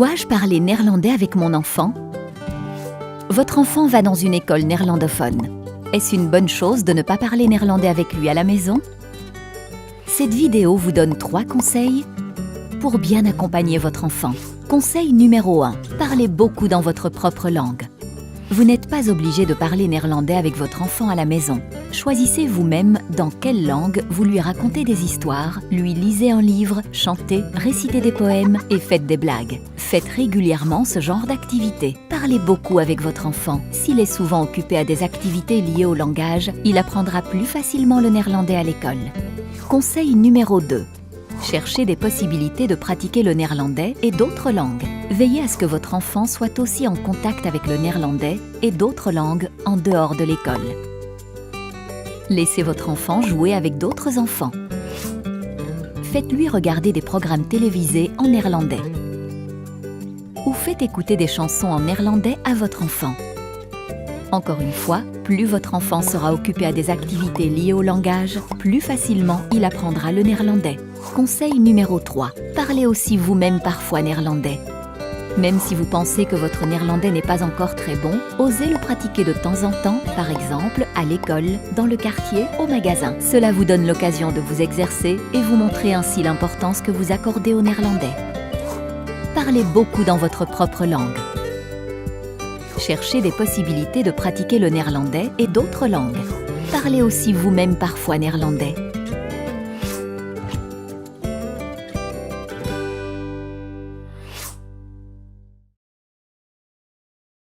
Dois-je parler néerlandais avec mon enfant? Votre enfant va dans une école néerlandophone. Est-ce une bonne chose de ne pas parler néerlandais avec lui à la maison? Cette vidéo vous donne 3 conseils pour bien accompagner votre enfant. Conseil numéro 1. Parlez beaucoup dans votre propre langue. Vous n'êtes pas obligé de parler néerlandais avec votre enfant à la maison. Choisissez vous-même dans quelle langue vous lui racontez des histoires, lui lisez un livre, chantez, récitez des poèmes et faites des blagues. Faites régulièrement ce genre d'activité. Parlez beaucoup avec votre enfant. S'il est souvent occupé à des activités liées au langage, il apprendra plus facilement le néerlandais à l'école. Conseil numéro 2. Cherchez des possibilités de pratiquer le néerlandais et d'autres langues. Veillez à ce que votre enfant soit aussi en contact avec le néerlandais et d'autres langues en dehors de l'école. Laissez votre enfant jouer avec d'autres enfants. Faites-lui regarder des programmes télévisés en néerlandais. Ou faites écouter des chansons en néerlandais à votre enfant. Encore une fois, plus votre enfant sera occupé à des activités liées au langage, plus facilement il apprendra le néerlandais. Conseil numéro 3. Parlez aussi vous-même parfois néerlandais. Même si vous pensez que votre néerlandais n'est pas encore très bon, osez le pratiquer de temps en temps, par exemple à l'école, dans le quartier, au magasin. Cela vous donne l'occasion de vous exercer et vous montrer ainsi l'importance que vous accordez au néerlandais. Parlez beaucoup dans votre propre langue. Cherchez des possibilités de pratiquer le néerlandais et d'autres langues. Parlez aussi vous-même parfois néerlandais.